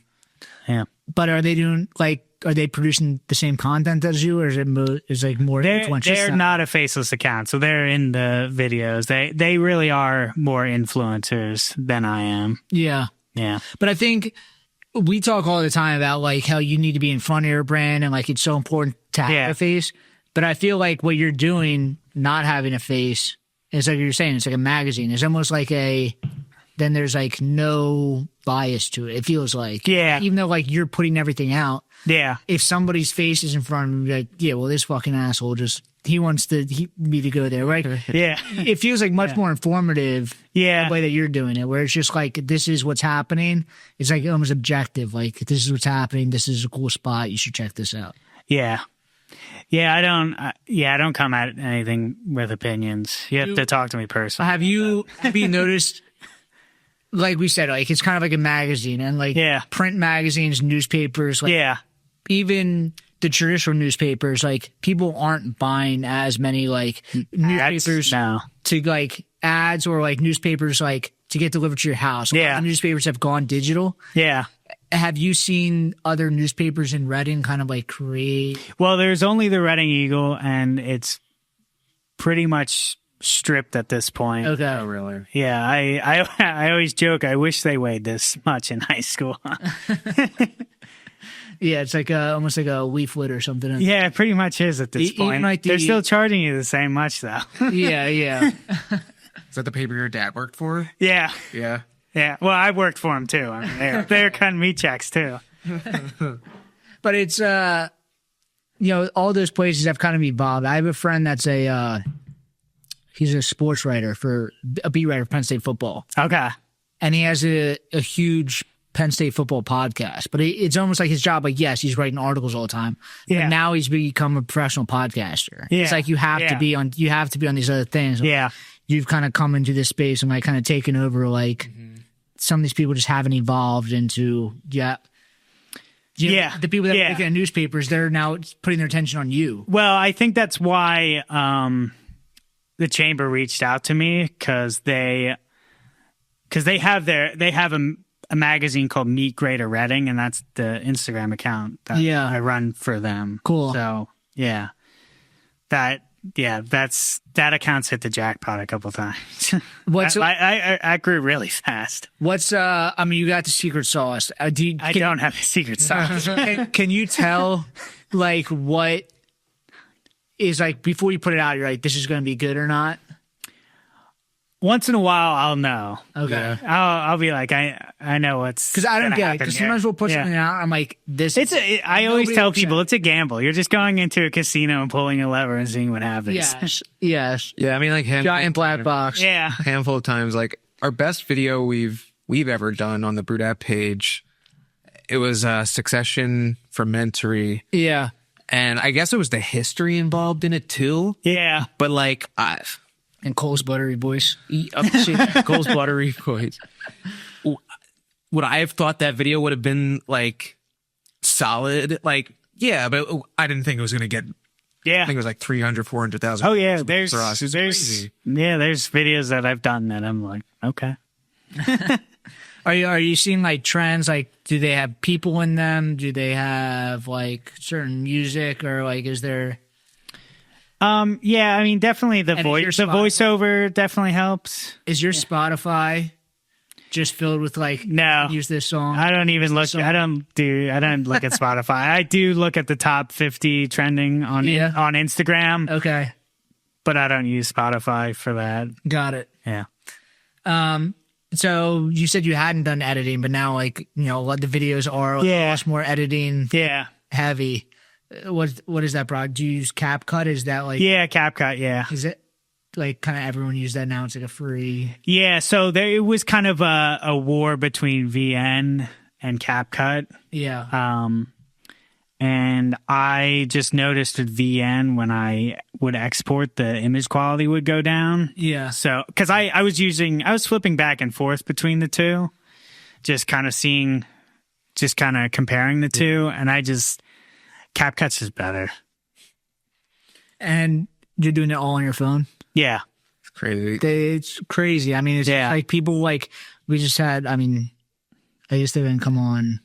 Yeah. But are they producing the same content as you, or is it more influential? They're not a faceless account, so they're in the videos. They really are more influencers than I am. Yeah. But I think we talk all the time about like how you need to be in front of your brand and like it's so important to have a face. But I feel like what you're doing, not having a face, is like you're saying, it's like a magazine. It's almost like then there's like no bias to it. It feels like, Yeah. even though like you're putting everything out, Yeah. if somebody's face is in front of me, like, yeah, well, this fucking asshole he wants me to go there, right? Yeah. It feels like much more informative. Yeah. The way that you're doing it, where it's just like, this is what's happening. It's like almost objective. Like, this is what's happening. This is a cool spot. You should check this out. Yeah. Yeah, I don't come at anything with opinions. You have to talk to me personally. Have you noticed, like we said, like it's kind of like a magazine, and like print magazines, newspapers, like even the traditional newspapers, like people aren't buying as many like newspapers to like ads or like newspapers like to get delivered to your house. A lot of newspapers have gone digital. Yeah. Have you seen other newspapers in Reading kind of like create? Well, there's only the Reading Eagle, and it's pretty much stripped at this point. Okay. Oh, really? Yeah, I always joke, I wish they weighed this much in high school. Yeah, it's like almost like a leaflet or something. Yeah, it pretty much is at this point. Like they're still charging you the same much, though. Yeah. Is that the paper your dad worked for? Yeah. Yeah. Yeah. Well, I worked for them, too. I mean, they're cutting me checks, too. But it's, all those places have kind of evolved. I have a friend that's he's a sports writer a beat writer for Penn State football. Okay. And he has a huge Penn State football podcast, but it's almost like his job. Like, yes, he's writing articles all the time. Yeah. But now he's become a professional podcaster. Yeah. It's like you have to be on these other things. Yeah. You've kind of come into this space and like kind of taken over. Like some of these people just haven't evolved into the people that are making newspapers. They're now putting their attention on you. Well, I think that's why the Chamber reached out to me, because they have a magazine called Meet Greater Reading, and that's the Instagram account that I run for them. Cool. So that account's hit the jackpot a couple times. I grew really fast. What's you got the secret sauce. I don't have the secret sauce. Can you tell like what is like before you put it out, you're like, this is going to be good or not? Once in a while, I'll know. Okay. Yeah. I'll be like, I know what's, because I don't get it. Because sometimes we'll put something out. I'm like, I always tell people it's a gamble. You're just going into a casino and pulling a lever and seeing what happens. Yes. Yeah. I mean, like giant black box. Yeah. A handful of times, like our best video we've ever done on the BrewedAt page. It was Succession Fermentory. Yeah. And I guess it was the history involved in it too. Yeah. But like and Cole's Buttery Boys. Cole's Buttery Boys. Would I have thought that video would have been like solid? Like, yeah, but I didn't think it was going to get. Yeah. I think it was like 300, 400,000. Oh yeah. There's crazy. Yeah. There's videos that I've done that I'm like, okay. Are you seeing like trends? Like, do they have people in them? Do they have like certain music, or like is there? Yeah, I mean, definitely the voiceover definitely helps. Is your Spotify just filled with like, no, use this song? I don't even look. I don't look at Spotify. I do look at the top 50 trending on Instagram. Okay, but I don't use Spotify for that. Got it. Yeah. So you said you hadn't done editing, but now like a lot of the videos are much more editing. Yeah. Heavy. What is that, bro? Do you use CapCut? Is that like... Yeah, CapCut, yeah. Is it like kind of everyone use that now? It's like a free... Yeah, so it was kind of a war between VN and CapCut. Yeah. And I just noticed with VN when I would export, the image quality would go down. Yeah. So, because I was flipping back and forth between the two, just kind of comparing the two, and CapCut's is better. And you're doing it all on your phone? Yeah. It's crazy. It's crazy. I mean, it's like people like, we just had, I mean, I guess they didn't come on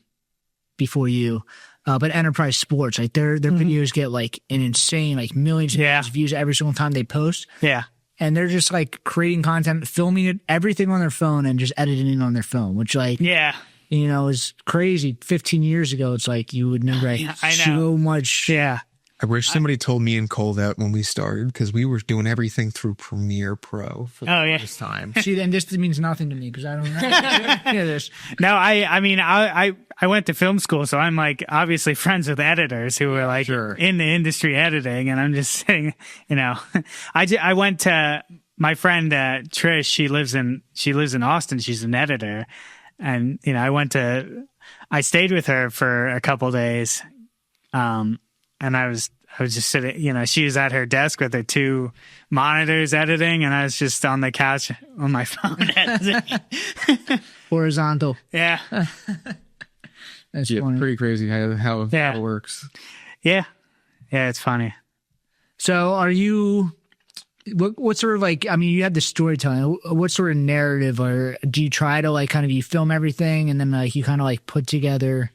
before you, but Enterprise Sports, like their videos get like an insane, like millions of views every single time they post. Yeah. And they're just like creating content, filming it, everything on their phone and just editing it on their phone, which like, is crazy. 15 years ago, it's like you would know, right? I know. So much. Yeah. I wish somebody told me and Cole that when we started, because we were doing everything through Premiere Pro for the first time. See, then this means nothing to me because I don't know any of this. No, I mean, I went to film school, so I'm like obviously friends with editors who were like in the industry editing, and I'm just saying, you know, I went to my friend Trish. She lives in Austin. She's an editor, and you know, I stayed with her for a couple days, and I was just sitting, you know, she was at her desk with her 2 monitors editing, and I was just on the couch on my phone editing. Horizontal. Yeah. That's funny. Pretty crazy how it works. Yeah. Yeah, it's funny. So are you, what sort of like, I mean, you have the storytelling. What sort of narrative, or do you try to like kind of, you film everything and then like you kind of like put together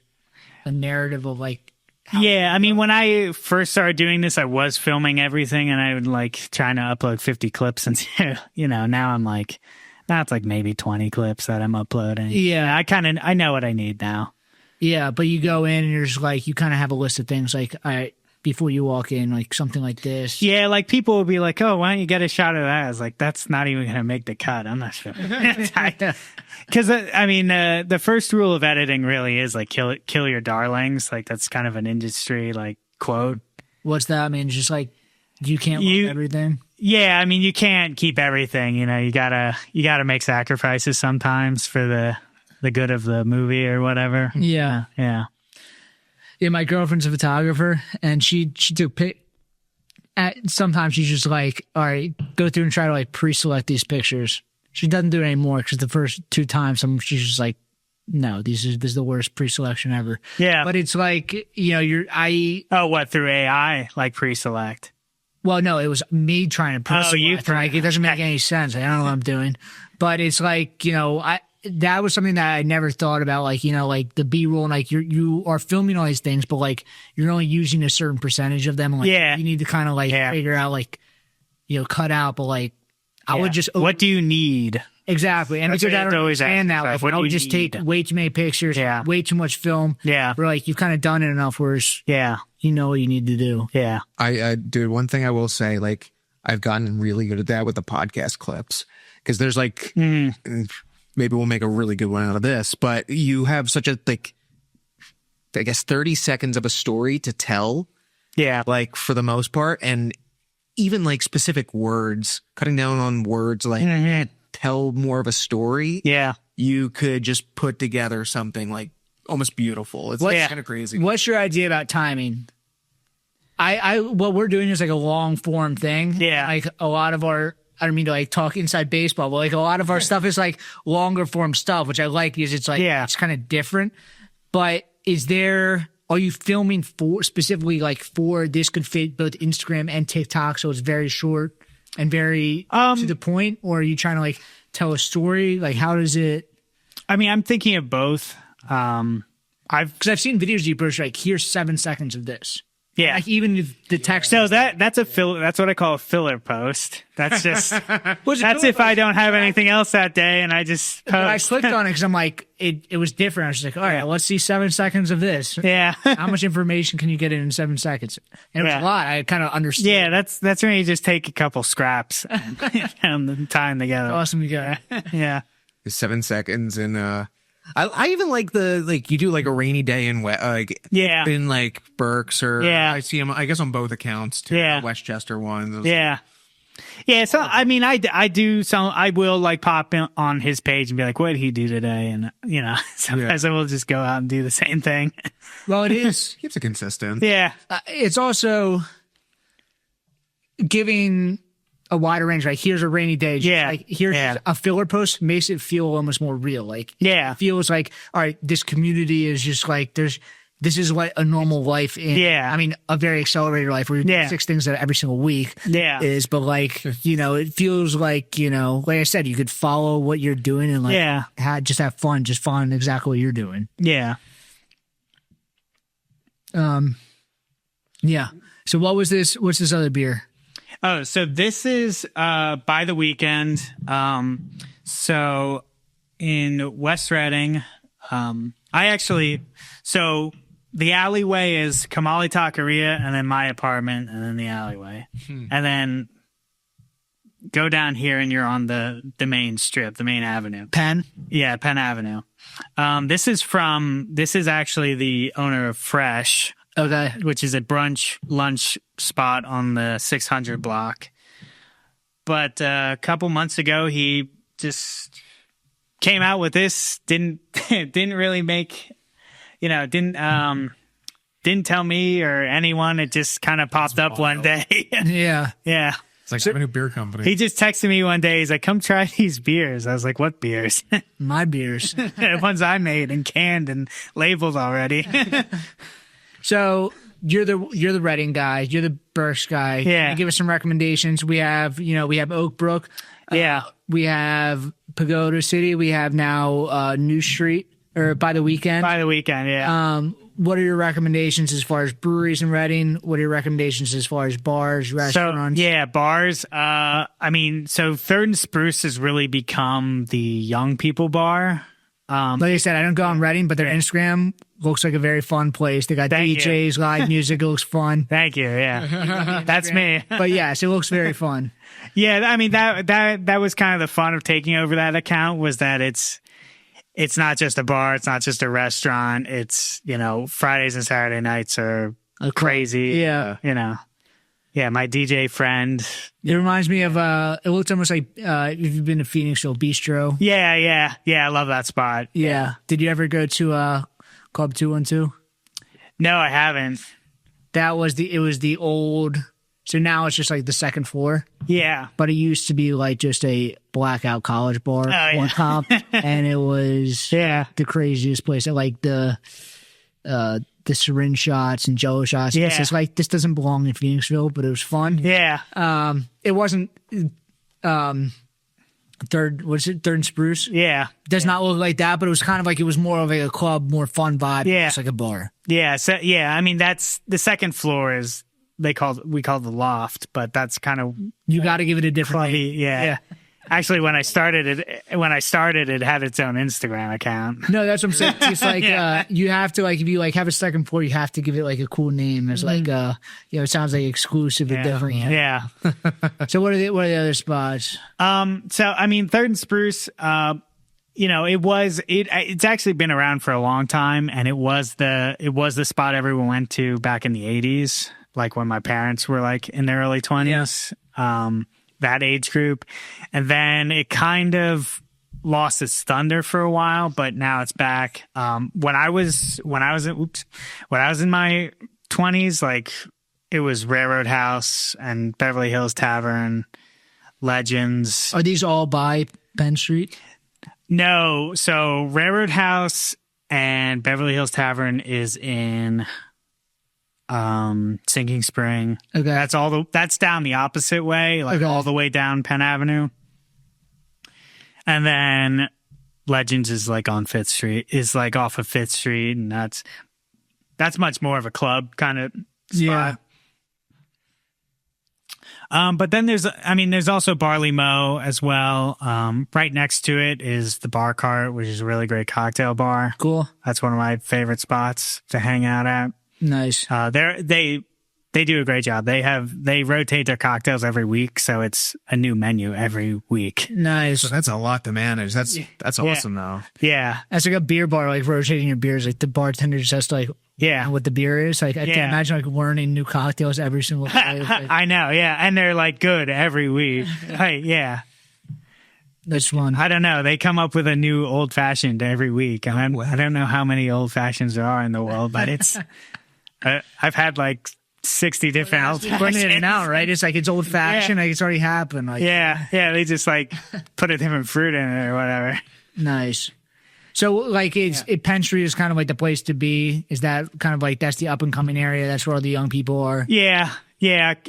a narrative of like, I mean, when I first started doing this, I was filming everything, and I would like trying to upload 50 clips, and you know, now it's like maybe 20 clips that I'm uploading. Yeah, I know what I need now. Yeah, but you go in and you're just like, you kind of have a list of things like, all right, before you walk in, like something like this. Yeah, like people will be like, oh, why don't you get a shot of that? I was like, that's not even going to make the cut. I'm not sure. Because, I mean, the first rule of editing really is like kill your darlings. Like that's kind of an industry like quote. What's that? I mean, just like you can't love everything. Yeah, I mean, you can't keep everything. You know, you gotta make sacrifices sometimes for the good of the movie or whatever. Yeah. Yeah. Yeah, my girlfriend's a photographer, and she took sometimes she's just like, all right, go through and try to like pre-select these pictures. She doesn't do it anymore because the first 2 times she's just like, no, this is the worst pre-selection ever. Yeah. But it's like, you know, what, through AI, like pre-select? Well, no, it was me trying to pre-select. Like, it doesn't make any sense. I don't know what I'm doing. But it's like, you know, that was something that I never thought about, like, you know, like the B-roll, and like you are filming all these things, but like you're only using a certain percentage of them. And, like, you need to kind of like figure out, like, you know, cut out, but like I would just what do you need? Exactly. And because I don't understand that, like, I would just take way too many pictures, way too much film. Yeah. Where like you've kind of done it enough where you know what you need to do. Yeah. Dude, one thing I will say, like, I've gotten really good at that with the podcast clips, because there's like, maybe we'll make a really good one out of this, but you have such a, like, I guess 30 seconds of a story to tell. Yeah. Like, for the most part. And even like specific words, cutting down on words, like tell more of a story. Yeah. You could just put together something like almost beautiful. It's kind of crazy. What's your idea about timing? What we're doing is like a long form thing. Yeah. Like a lot of our, I don't mean to like talk inside baseball, but like a lot of our stuff is like longer form stuff, which I like because it's like, it's kind of different. But are you filming specifically like for this could fit both Instagram and TikTok, so it's very short and very to the point, or are you trying to like tell a story? Like, how does it? I mean, I'm thinking of both. Because I've seen videos you post like, here's 7 seconds of this. Yeah. Like, even if the text. So that's a filler. That's what I call a filler post. That's just, that's if I don't have anything else that day and I just post. But I clicked on it because I'm like, it was different. I was just like, all right, let's see 7 seconds of this. Yeah. How much information can you get in 7 seconds? And it was a lot. I kind of understood. Yeah. That's when you just take a couple scraps and tie them together. Awesome. You got it. Yeah. 7 seconds. And, I even like you do like a rainy day in in like Berks, or I see them, I guess, on both accounts too. Yeah. The Westchester ones. Yeah. So I mean, I do some. I will like pop in on his page and be like, "What did he do today?" And you know, sometimes I will just go out and do the same thing. Well, it is keeps it consistent. Yeah, it's also giving a wider range. Like, here's a rainy day. Like, here's a filler post makes it feel almost more real. Like, it feels like, all right, this community is just like, this is what a normal life in. I mean, a very accelerated life where you do 6 things every single week is, but like, you know, it feels like, you know, like I said, you could follow what you're doing and like, just have fun, just find exactly what you're doing. Yeah. So what's this other beer? Oh, so this is By the Weekend. So in West Reading, the alleyway is Comalli Taqueria, and then my apartment, and then the alleyway. And then go down here, and you're on the main strip, the main avenue. Penn? Yeah, Penn Avenue. This is actually the owner of Fresh, Okay. which is a brunch lunch spot on the 600 block. But a couple months ago, he just came out with this. Didn't really make, didn't tell me or anyone. It just kind of popped up one day. Yeah. Yeah. It's like having a new beer company. He just texted me one day. He's like, "Come try these beers." I was like, "What beers?" My beers. The ones I made and canned and labeled already. So you're the Reading guy. You're the Berks guy. Yeah. Can you give us some recommendations. We have Oakbrook. Yeah. We have Pagoda City. We have now New Street or By the Weekend. By the Weekend, yeah. What are your recommendations as far as breweries in Reading? What are your recommendations as far as bars, restaurants? So, yeah, bars. So Third and Spruce has really become the young people bar. Like I said, I don't go on Reading, but their Instagram looks like a very fun place. They got DJs, live music. It looks fun. Thank you. Yeah, that's me. But yes, it looks very fun. Yeah, I mean that was kind of the fun of taking over that account, was that it's not just a bar, it's not just a restaurant. It's, Fridays and Saturday nights are crazy. Yeah. Yeah, my DJ friend. It reminds me of it looks almost like if you've been to Phoenixville Bistro. Yeah, I love that spot. Yeah. Did you ever go to Club 212? No, I haven't. It was the old, so now it's just like the second floor. Yeah. But it used to be like just a blackout college bar on top, and it was the craziest place. Like the syringe shots and Jello shots. Yeah. It's just like, this doesn't belong in Phoenixville, but it was fun. Yeah. It wasn't Third and Spruce? Yeah. Does not look like that, but it was kind of like, it was more of like a club, more fun vibe. Yeah. It's like a bar. Yeah. So I mean, that's the second floor is we call the loft, but that's kind of, you got to give it a different name. yeah. Actually, when I started, it had its own Instagram account. No, that's what I'm saying. It's like you have to, like, if you like have a second floor, you have to give it like a cool name. It's like it sounds like exclusive and different. Yeah. So what are the other spots? So I mean, Third and Spruce, it's actually been around for a long time, and it was the spot everyone went to back in the 80s, like when my parents were like in their early 20s. That age group, and then it kind of lost its thunder for a while, but now it's back. When I was in my 20s, like, it was Railroad House and Beverly Hills Tavern, Legends. Are these all by Penn Street? No, so Railroad House and Beverly Hills Tavern is in Sinking Spring. Okay. That's down the opposite way, like all the way down Penn Avenue. And then Legends is like on Fifth Street, is like off of Fifth Street, and that's much more of a club kind of spot. Yeah. But then there's also Barley Mow as well. Right next to it is the Bar Cart, which is a really great cocktail bar. Cool. That's one of my favorite spots to hang out at. Nice. They do a great job. They rotate their cocktails every week, so it's a new menu every week. Nice. So that's a lot to manage. That's awesome though. Yeah. That's like a beer bar, like rotating your beers. Like the bartender just has to like what the beer is. Like I can't imagine like learning new cocktails every single day. Like, I know, yeah. And they're like good every week. Yeah. That's fun. I don't know. They come up with a new old fashioned every week. And I don't know how many old fashions there are in the world, but it's I've had like 60 different old fashions. Putting it in and out, right? It's like it's old fashioned. Like it's already happened. Like, yeah. They just like put a different fruit in it or whatever. Nice. So like Penn Street is kind of like the place to be. Is that kind of like that's the up and coming area? That's where all the young people are. Yeah.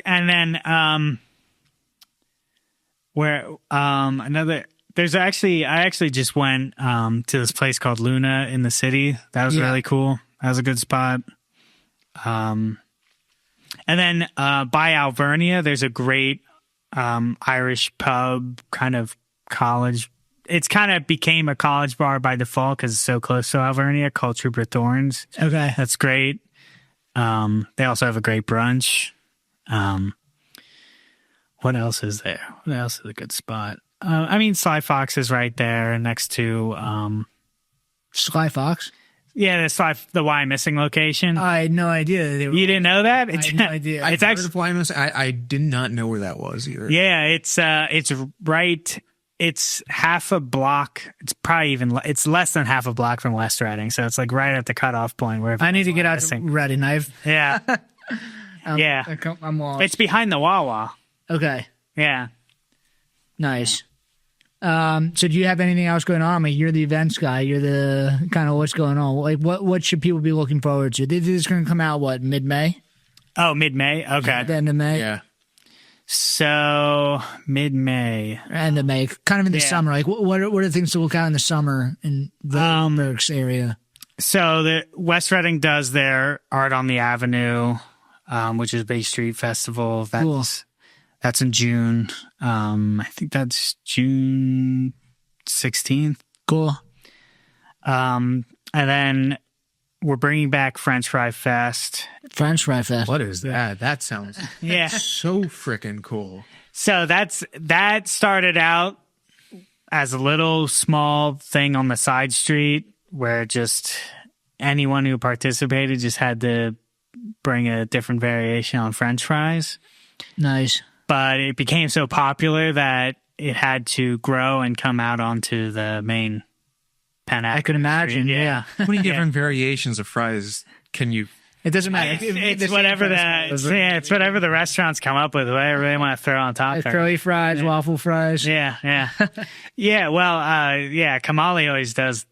And then I actually just went to this place called Luna in the city. That was really cool. That was a good spot. And then by Alvernia, there's a great Irish pub, kind of college it's kind of became a college bar by default because it's so close to Alvernia. Culture Thorns. Okay. That's great. They also have a great brunch. What else is there? What else is a good spot? I mean, Sly Fox is right there next to Sly Fox? Yeah, the Wyomissing location. I had no idea. You didn't know that? I had no idea. It's actually Wyomissing. I did not know where that was either. Yeah, it's right. It's half a block. It's probably it's less than half a block from West Reading. So it's like right at the cutoff point where I need to get out to Reading. Yeah. Yeah. I'm lost. It's behind the Wawa. Okay. Yeah. Nice. So do you have anything else going on? I mean, you're the events guy. You're the kind of what's going on. Like, what should people be looking forward to? This is going to come out, what, mid-May? Oh, mid-May? Okay. At the end of May? Yeah. So, mid-May. End of May. Kind of in the summer. Like, what are the things to look out in the summer in the Berks area? So, the West Reading does their Art on the Avenue, which is Bay Street Festival. That's in June. I think that's June 16th. Cool. And then we're bringing back French Fry Fest. French Fry Fest. What is that? That sounds so freaking cool. So that started out as a little small thing on the side street where just anyone who participated just had to bring a different variation on French fries. Nice. But it became so popular that it had to grow and come out onto the main Penn. I could imagine, yeah. How many different variations of fries can you... It doesn't matter. It's whatever it's whatever the restaurants come up with, whatever they want to throw on top. Curly fries, waffle fries. Yeah. Yeah, well, Comalli always does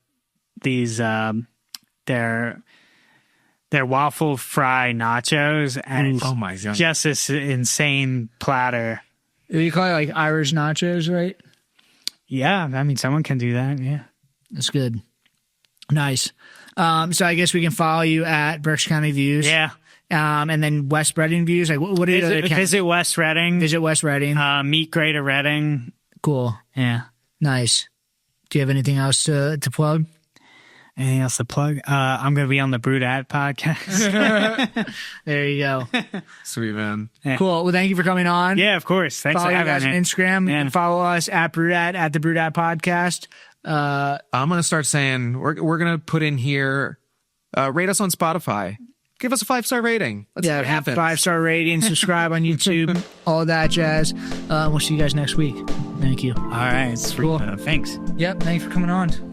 these, their waffle fry nachos, and it's just this insane platter. You call it like Irish nachos, right? Yeah, I mean, someone can do that, yeah. That's good. Nice. So I guess we can follow you at Berks County Views. Yeah. And then West Reading Views. Like, what are the Visit West Reading. Visit West Reading. Meet Greater Reading. Cool. Yeah. Nice. Do you have anything else to plug? Anything else to plug? I'm going to be on the BrewedAt podcast. There you go. Sweet, man. Yeah. Cool. Well, thank you for coming on. Yeah, of course. Thanks follow for you having guys me. on Instagram. Yeah. And follow us at BrewedAt, at the BrewedAt podcast. I'm going to start saying, we're going to put in here, rate us on Spotify. Give us a 5-star rating. Let's see what happens. 5-star rating, subscribe on YouTube, all that jazz. We'll see you guys next week. Thank you. All right. Cool. Thanks. Yep. Thanks for coming on.